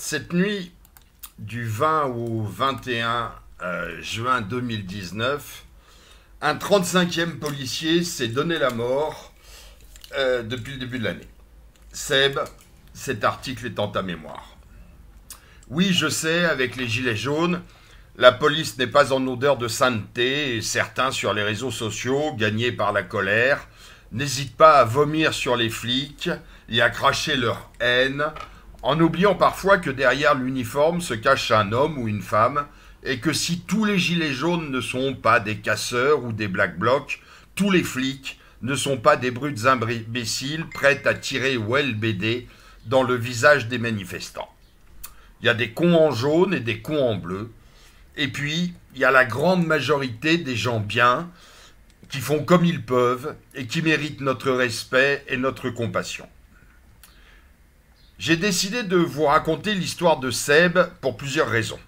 Cette nuit du 20 au 21 juin 2019, un 35e policier s'est donné la mort depuis le début de l'année. Seb, cet article est en ta mémoire. Oui, je sais, avec les gilets jaunes, la police n'est pas en odeur de sainteté et certains sur les réseaux sociaux, gagnés par la colère, n'hésitent pas à vomir sur les flics et à cracher leur haine, en oubliant parfois que derrière l'uniforme se cache un homme ou une femme et que si tous les gilets jaunes ne sont pas des casseurs ou des black blocs, tous les flics ne sont pas des brutes imbéciles prêtes à tirer au LBD dans le visage des manifestants. Il y a des cons en jaune et des cons en bleu. Et puis, il y a la grande majorité des gens bien, qui font comme ils peuvent et qui méritent notre respect et notre compassion. J'ai décidé de vous raconter l'histoire de Seb pour plusieurs raisons.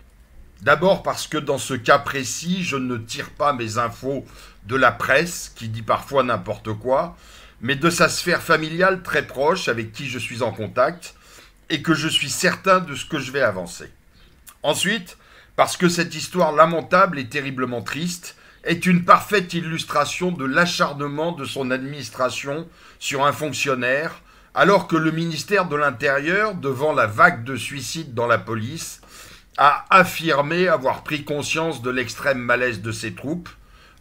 D'abord parce que dans ce cas précis, je ne tire pas mes infos de la presse, qui dit parfois n'importe quoi, mais de sa sphère familiale très proche avec qui je suis en contact et que je suis certain de ce que je vais avancer. Ensuite, parce que cette histoire lamentable et terriblement triste est une parfaite illustration de l'acharnement de son administration sur un fonctionnaire, alors que le ministère de l'Intérieur, devant la vague de suicides dans la police, a affirmé avoir pris conscience de l'extrême malaise de ses troupes,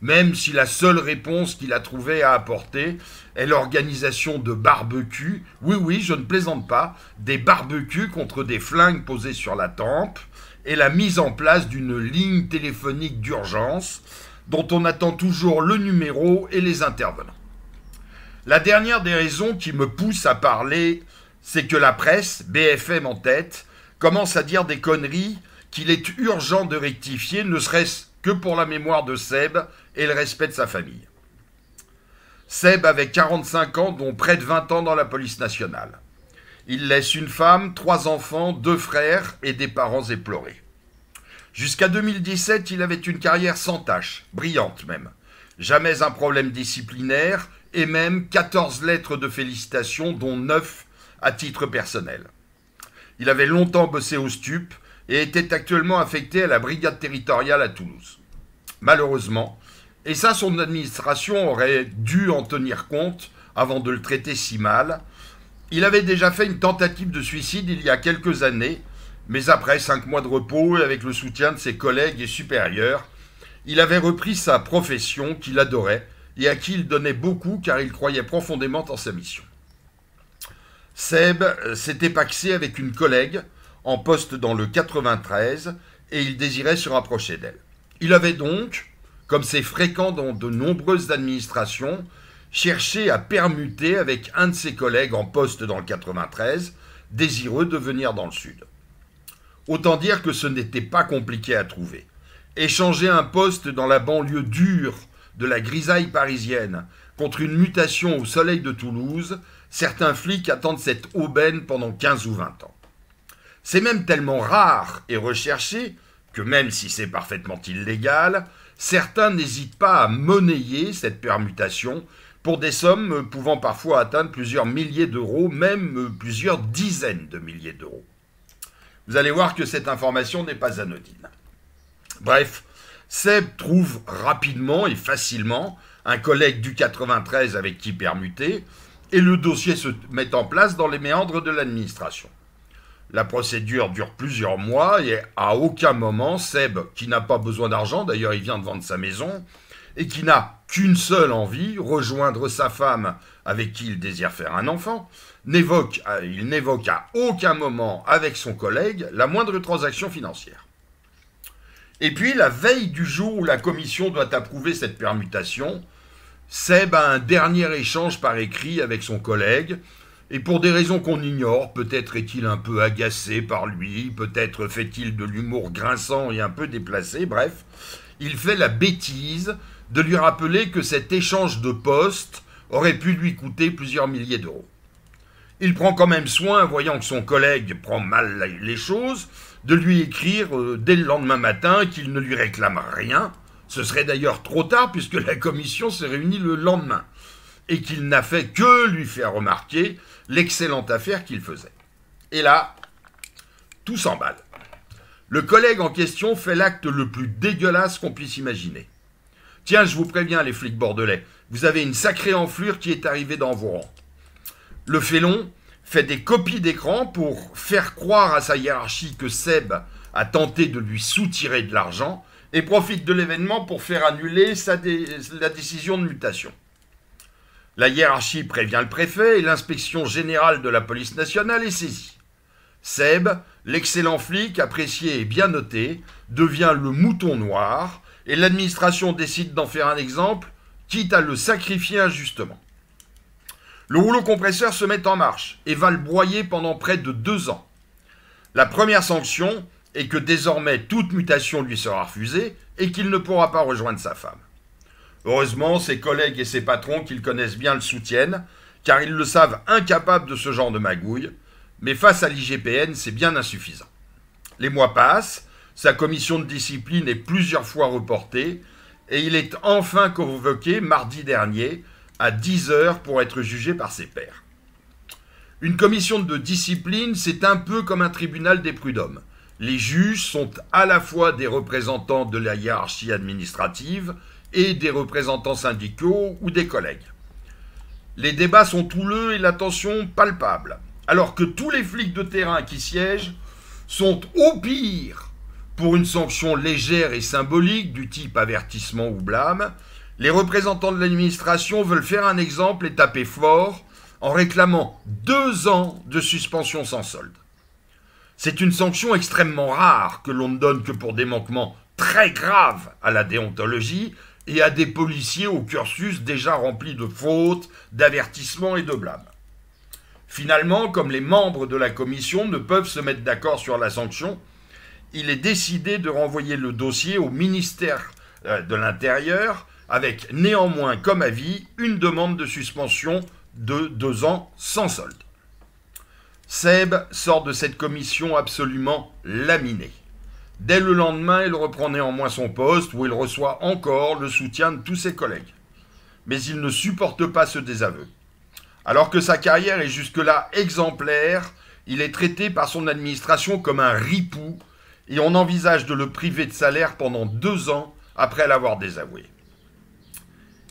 même si la seule réponse qu'il a trouvé à apporter est l'organisation de barbecues, oui, je ne plaisante pas, des barbecues contre des flingues posées sur la tempe, et la mise en place d'une ligne téléphonique d'urgence dont on attend toujours le numéro et les intervenants. La dernière des raisons qui me pousse à parler, c'est que la presse, BFM en tête, commence à dire des conneries qu'il est urgent de rectifier, ne serait-ce que pour la mémoire de Seb et le respect de sa famille. Seb avait 45 ans, dont près de 20 ans dans la police nationale. Il laisse une femme, 3 enfants, 2 frères et des parents éplorés. Jusqu'à 2017, il avait une carrière sans tache, brillante même. Jamais un problème disciplinaire et même 14 lettres de félicitations, dont 9 à titre personnel. Il avait longtemps bossé au STUP et était actuellement affecté à la brigade territoriale à Toulouse. Malheureusement, et ça son administration aurait dû en tenir compte avant de le traiter si mal, il avait déjà fait une tentative de suicide il y a quelques années, mais après 5 mois de repos et avec le soutien de ses collègues et supérieurs, il avait repris sa profession qu'il adorait et à qui il donnait beaucoup car il croyait profondément en sa mission. Seb s'était pacsé avec une collègue en poste dans le 93 et il désirait se rapprocher d'elle. Il avait donc, comme c'est fréquent dans de nombreuses administrations, cherché à permuter avec un de ses collègues en poste dans le 93, désireux de venir dans le sud. Autant dire que ce n'était pas compliqué à trouver. Échanger un poste dans la banlieue dure de la grisaille parisienne contre une mutation au soleil de Toulouse, certains flics attendent cette aubaine pendant 15 ou 20 ans. C'est même tellement rare et recherché que même si c'est parfaitement illégal, certains n'hésitent pas à monnayer cette permutation pour des sommes pouvant parfois atteindre plusieurs milliers d'euros, même plusieurs dizaines de milliers d'euros. Vous allez voir que cette information n'est pas anodine. Bref, Seb trouve rapidement et facilement un collègue du 93 avec qui permuter, et le dossier se met en place dans les méandres de l'administration. La procédure dure plusieurs mois et à aucun moment, Seb, qui n'a pas besoin d'argent, d'ailleurs il vient de vendre sa maison, et qui n'a qu'une seule envie, rejoindre sa femme avec qui il désire faire un enfant, il n'évoque à aucun moment avec son collègue la moindre transaction financière. Et puis, la veille du jour où la commission doit approuver cette permutation, Seb a un dernier échange par écrit avec son collègue, et pour des raisons qu'on ignore, peut-être est-il un peu agacé par lui, peut-être fait-il de l'humour grinçant et un peu déplacé, bref, il fait la bêtise de lui rappeler que cet échange de poste aurait pu lui coûter plusieurs milliers d'euros. Il prend quand même soin, voyant que son collègue prend mal les choses, de lui écrire dès le lendemain matin qu'il ne lui réclame rien. Ce serait d'ailleurs trop tard puisque la commission s'est réunie le lendemain et qu'il n'a fait que lui faire remarquer l'excellente affaire qu'il faisait. Et là, Tout s'emballe. Le collègue en question fait l'acte le plus dégueulasse qu'on puisse imaginer. Tiens, je vous préviens les flics bordelais, vous avez une sacrée enflure qui est arrivée dans vos rangs. Le félon fait des copies d'écran pour faire croire à sa hiérarchie que Seb a tenté de lui soutirer de l'argent et profite de l'événement pour faire annuler la décision de mutation. La hiérarchie prévient le préfet et l'inspection générale de la police nationale est saisie. Seb, l'excellent flic, apprécié et bien noté, devient le mouton noir et l'administration décide d'en faire un exemple, quitte à le sacrifier injustement. Le rouleau compresseur se met en marche et va le broyer pendant près de 2 ans. La première sanction est que désormais toute mutation lui sera refusée et qu'il ne pourra pas rejoindre sa femme. Heureusement, ses collègues et ses patrons qu'il connaissent bien le soutiennent, car ils le savent incapable de ce genre de magouille, mais face à l'IGPN, c'est bien insuffisant. Les mois passent, sa commission de discipline est plusieurs fois reportée, et il est enfin convoqué mardi dernier à 10 heures pour être jugé par ses pairs. Une commission de discipline, c'est un peu comme un tribunal des prud'hommes. Les juges sont à la fois des représentants de la hiérarchie administrative et des représentants syndicaux ou des collègues. Les débats sont houleux et la tension palpable, alors que tous les flics de terrain qui siègent sont au pire pour une sanction légère et symbolique du type avertissement ou blâme. Les représentants de l'administration veulent faire un exemple et taper fort en réclamant 2 ans de suspension sans solde. C'est une sanction extrêmement rare que l'on ne donne que pour des manquements très graves à la déontologie et à des policiers au cursus déjà rempli de fautes, d'avertissements et de blâmes. Finalement, comme les membres de la commission ne peuvent se mettre d'accord sur la sanction, il est décidé de renvoyer le dossier au ministère de l'Intérieur avec néanmoins comme avis une demande de suspension de 2 ans sans solde. Seb sort de cette commission absolument laminé. Dès le lendemain, il reprend néanmoins son poste où il reçoit encore le soutien de tous ses collègues. Mais il ne supporte pas ce désaveu. Alors que sa carrière est jusque-là exemplaire, il est traité par son administration comme un ripou et on envisage de le priver de salaire pendant 2 ans après l'avoir désavoué.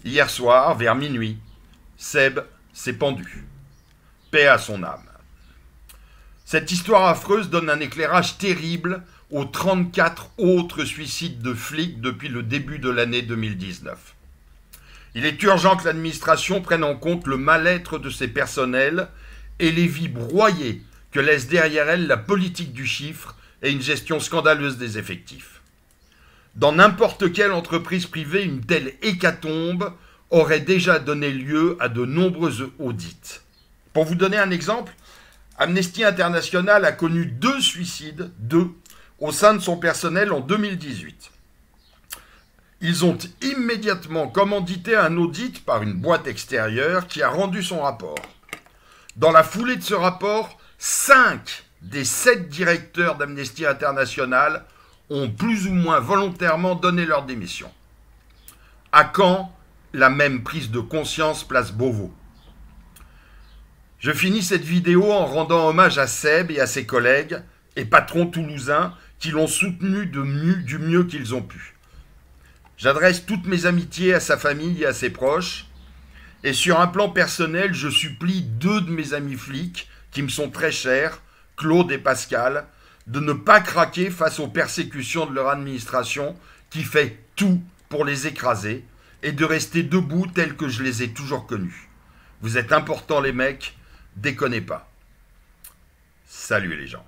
Hier soir, vers minuit, Seb s'est pendu. Paix à son âme. Cette histoire affreuse donne un éclairage terrible aux 34 autres suicides de flics depuis le début de l'année 2019. Il est urgent que l'administration prenne en compte le mal-être de ses personnels et les vies broyées que laisse derrière elle la politique du chiffre et une gestion scandaleuse des effectifs. Dans n'importe quelle entreprise privée, une telle hécatombe aurait déjà donné lieu à de nombreuses audits. Pour vous donner un exemple, Amnesty International a connu 2 suicides, au sein de son personnel en 2018. Ils ont immédiatement commandité un audit par une boîte extérieure qui a rendu son rapport. Dans la foulée de ce rapport, 5 des 7 directeurs d'Amnesty International ont plus ou moins volontairement donné leur démission. À quand la même prise de conscience place Beauvau? Je finis cette vidéo en rendant hommage à Seb et à ses collègues et patrons toulousains qui l'ont soutenu du mieux qu'ils ont pu. J'adresse toutes mes amitiés à sa famille et à ses proches. Et sur un plan personnel, je supplie 2 de mes amis flics qui me sont très chers, Claude et Pascal, de ne pas craquer face aux persécutions de leur administration qui fait tout pour les écraser et de rester debout tels que je les ai toujours connus. Vous êtes importants les mecs, déconnez pas. Salut les gens.